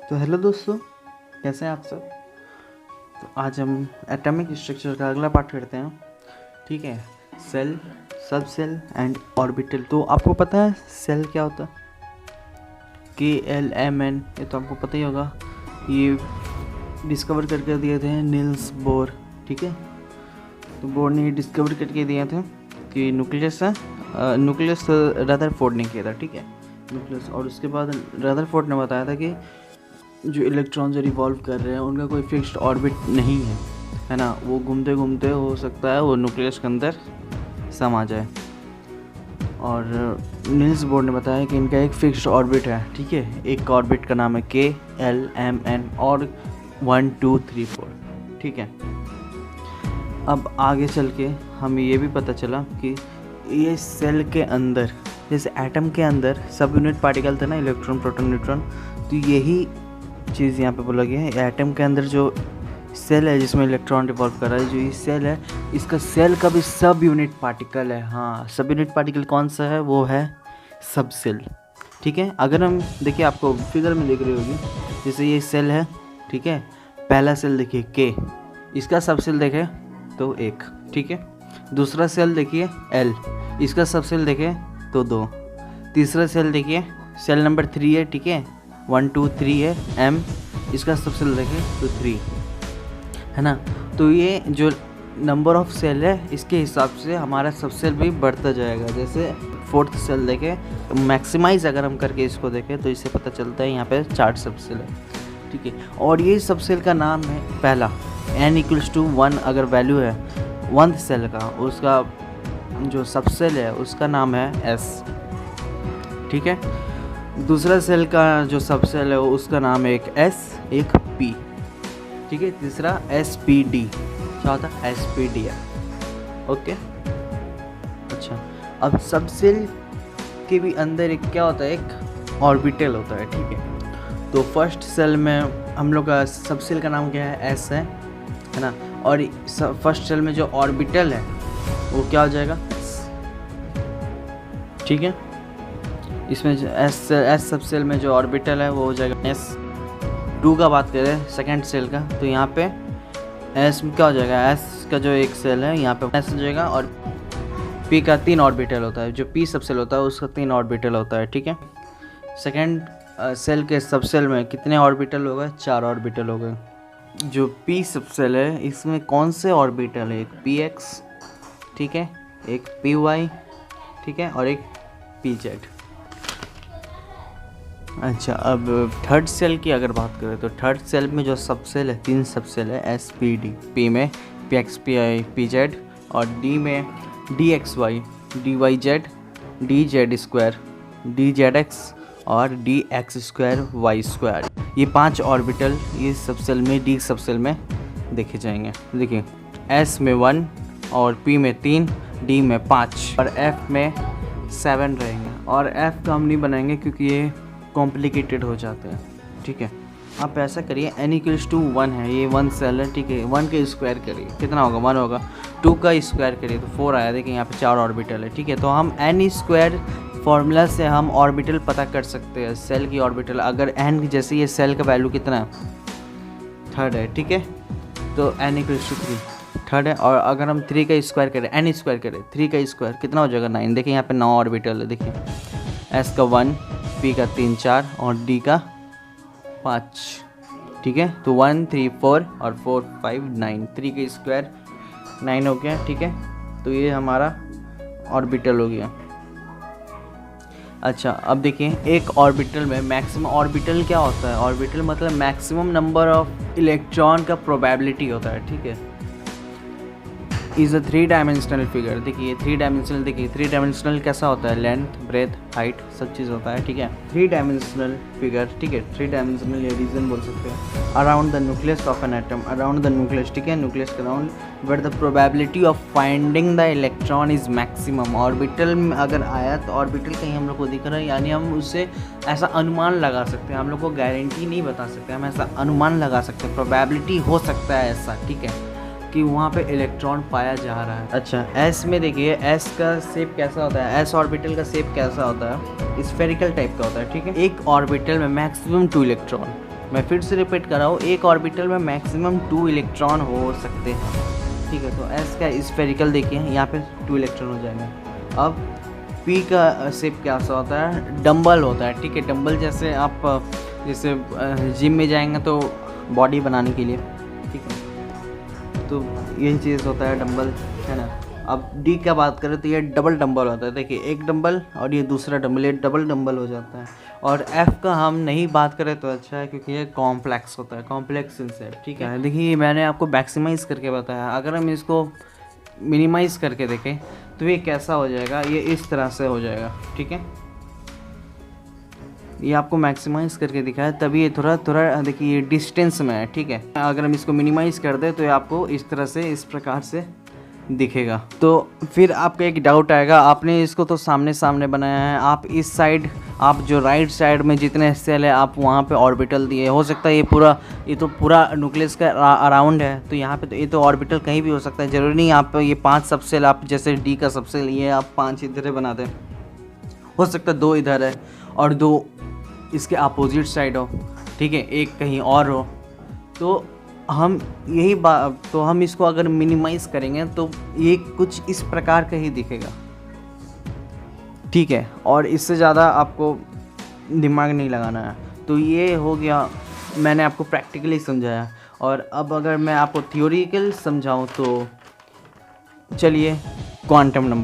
तो हेलो दोस्तों, कैसे हैं आप सब। तो आज हम एटॉमिक स्ट्रक्चर का अगला पार्ट करते हैं। ठीक है, सेल, सब सेल एंड ऑर्बिटल। तो आपको पता है सेल क्या होता है? KLMN, ये तो आपको पता ही होगा। ये डिस्कवर करके दिए थे नील्स बोर। ठीक है, तो बोर ने डिस्कवर करके दिए थे कि न्यूक्लियस है। न्यूक्लियस रदरफोर्ड ने किया था। ठीक है, न्यूक्लियस। और उसके बाद रदरफोर्ड ने बताया था कि जो इलेक्ट्रॉन जो रिवॉल्व कर रहे हैं उनका कोई फिक्स्ड ऑर्बिट नहीं है ना। वो घूमते घूमते हो सकता है वो न्यूक्लियस के अंदर समा जाए। और नील्स बोर ने बताया कि इनका एक फिक्स्ड ऑर्बिट है। ठीक है, एक ऑर्बिट का नाम है KLMN और 1 2 3 4। ठीक है, अब आगे चल के हमें ये भी पता चला कि ये सेल के अंदर, जैसे एटम के अंदर सब यूनिट पार्टिकल थे ना, इलेक्ट्रॉन प्रोटॉन न्यूट्रॉन, तो यही चीज़ यहाँ पे बोला गया है। एटम के अंदर जो सेल है जिसमें इलेक्ट्रॉन रिवॉल्व कर रहा है, जो ये सेल है, इसका सेल का भी सब यूनिट पार्टिकल है। हाँ, सब यूनिट पार्टिकल कौन सा है? वो है सब सेल। ठीक है, अगर हम देखिए, आपको फिगर में दिख रही होगी, जैसे ये सेल है। ठीक है, पहला सेल देखिए K, इसका सब सेल देखें तो 1। ठीक है, दूसरा सेल देखिए L, इसका सब सेल देखें तो 2। तीसरा सेल देखिए, सेल नंबर 3 है। ठीक है, 1 2 3 है M, इसका सब सेल देखें तो 3 है ना। तो ये जो नंबर ऑफ सेल है, इसके हिसाब से हमारा सब सेल भी बढ़ता जाएगा। जैसे 4th सेल देखें, मैक्सिमाइज अगर हम करके इसको देखें तो इससे पता चलता है यहाँ पे 4 सब सेल है। ठीक है, और ये सब सेल का नाम है पहला n = 1 अगर वैल्यू है 1th सेल का, उसका जो सब सेल है उसका नाम है S। ठीक है, दूसरा सेल का जो सब सेल है उसका नाम है एक S एक P। ठीक है, तीसरा SPD। क्या होता है? SPD है। ओके, अच्छा, अब सब सेल के भी अंदर एक क्या होता है? एक ऑर्बिटल होता है। ठीक है, तो फर्स्ट सेल में हम लोग का सब सेल का नाम क्या है? S है ना। और फर्स्ट सेल में जो ऑर्बिटल है वो क्या हो जाएगा? ठीक है, इसमें S सब सेल में जो ऑर्बिटल है वो हो जाएगा S2 का बात करें सेकंड सेल का, तो यहाँ पे S क्या हो जाएगा? S का जो एक सेल है यहाँ पे S हो जाएगा। और P का 3 ऑर्बिटल होता है। जो P सब सेल होता है उसका 3 ऑर्बिटल होता है। ठीक है, सेकंड सेल के सब सेल में कितने ऑर्बिटल हो गए? 4 ऑर्बिटल हो गए। जो P सब सेल है इसमें कौन से ऑर्बिटल है? एक PX, ठीक है, एक PY, ठीक है, और एक PZ। अच्छा, अब थर्ड सेल की अगर बात करें तो थर्ड सेल में जो सब सेल है 3 सब सेल है SPD, P में PX PI PZ, और D में DXY DYZ DZ2 DZX और DX2Y2। ये 5 ऑर्बिटल ये सब सेल में, D सब सेल में देखे जाएंगे। देखिए, S में 1 और P में 3, D में 5 और F में 7 रहेंगे। और F का हम नहीं बनाएंगे क्योंकि ये कॉम्प्लिकेटेड हो जाते हैं। ठीक है, आप ऐसा करिए, n = 1 है, ये 1 सेल है। ठीक है, 1 का स्क्वायर करिए, कितना होगा? 1 होगा। 2 का स्क्वायर करिए तो 4 आया। देखिए यहाँ पे 4 ऑर्बिटल है। ठीक है, तो हम n² फार्मूला से हम ऑर्बिटल पता कर सकते हैं, सेल की ऑर्बिटल। अगर n जैसे ये सेल का वैल्यू कितना है? 3 है। ठीक है, तो n = 3 3 है। और अगर हम 3 का स्क्वायर करें, n² करें, 3 का स्क्वायर कितना हो जाएगा? 9। देखिए यहाँ पे 9 ऑर्बिटल है। देखिए, S का 1, P का 3 4 और D का 5। ठीक है, तो 1 3 4 और 4 5 9, 3 का स्क्वायर 9 हो गया। ठीक है, तो ये हमारा ऑर्बिटल हो गया। अच्छा, अब देखिए, एक ऑर्बिटल में मैक्सिमम, ऑर्बिटल क्या होता है? ऑर्बिटल मतलब मैक्सिमम नंबर ऑफ इलेक्ट्रॉन का प्रोबेबिलिटी होता है। ठीक है, इज़ अ 3 डायमेंशनल फिगर। देखिए 3 डायमेंशनल, देखिए 3 डायमेंशनल कैसा होता है? लेंथ, ब्रेथ, हाइट सब चीज़ होता है। ठीक है, 3 डायमेंशनल फिगर। ठीक है, 3 डायमेंशनल या रीजन बोल सकते हैं। Around the nucleus of an atom, around the nucleus. ठीक है, न्यूक्लियस के around, but the probability of finding the electron is maximum. Orbital में अगर आया तो ऑर्बिटल कहीं हम लोग को दिख रहा है, यानी हम उससे ऐसा अनुमान लगा सकते हैं। हम लोग को गारंटी नहीं बता सकते, हम ऐसा अनुमान लगा सकते हैं, प्रोबेबिलिटी हो सकता है ऐसा। ठीक है, कि वहाँ पे इलेक्ट्रॉन पाया जा रहा है। अच्छा, S में देखिए, S का शेप कैसा होता है? S ऑर्बिटल का शेप कैसा होता है? स्फेरिकल टाइप का होता है। ठीक है, एक ऑर्बिटल में मैक्सिमम 2 इलेक्ट्रॉन। मैं फिर से रिपीट कर रहा हूँ, एक ऑर्बिटल में मैक्सिमम 2 इलेक्ट्रॉन हो सकते हैं, ठीक है। तो एस का स्फेरिकल देखिए, यहाँ पे 2 इलेक्ट्रॉन हो जाएंगे। अब पी का शेप क्या सा होता है, डंबल होता है, ठीक है। डंबल जैसे आप जैसे जिम में जाएंगे तो बॉडी बनाने के लिए, ठीक है। तो यही चीज़ होता है डंबल, है ना। अब डी का बात करें तो ये डबल डंबल होता है, देखिए एक डंबल और ये दूसरा डंबल, ये डबल डंबल हो जाता है। और एफ़ का हम नहीं बात करें तो अच्छा है, क्योंकि ये कॉम्प्लेक्स होता है, कॉम्प्लेक्स इन शेप, ठीक है। देखिए मैंने आपको मैक्सिमाइज़ करके बताया, अगर हम इसको मिनिमाइज़ करके देखें तो ये कैसा हो जाएगा, ये इस तरह से हो जाएगा, ठीक है। ये आपको मैक्सिमाइज़ करके दिखाया, तभी ये थोड़ा देखिए ये डिस्टेंस में है, ठीक है। अगर हम इसको मिनिमाइज़ कर दें तो ये आपको इस तरह से, इस प्रकार से दिखेगा। तो फिर आपका एक डाउट आएगा, आपने इसको तो सामने सामने बनाया है, आप इस साइड, आप जो राइट साइड में जितने सेल है आप वहाँ पे ऑर्बिटल दिए, हो सकता है ये तो पूरा न्यूक्लियस का अराउंड है, तो यहाँ पे तो ये तो ऑर्बिटल कहीं भी हो सकता है, ज़रूरी नहीं आप ये 5 सब सेल, आप जैसे डी का सबसे लिए आप 5 इधर बना दें, हो सकता है 2 इधर है और 2 इसके अपोजिट साइड हो, ठीक है, एक कहीं और हो। तो हम यही बात, तो हम इसको अगर मिनिमाइज़ करेंगे तो ये कुछ इस प्रकार का ही दिखेगा, ठीक है। और इससे ज़्यादा आपको दिमाग नहीं लगाना है। तो ये हो गया, मैंने आपको प्रैक्टिकली समझाया। और अब अगर मैं आपको थियोरिकल समझाऊं तो चलिए क्वांटम नंबर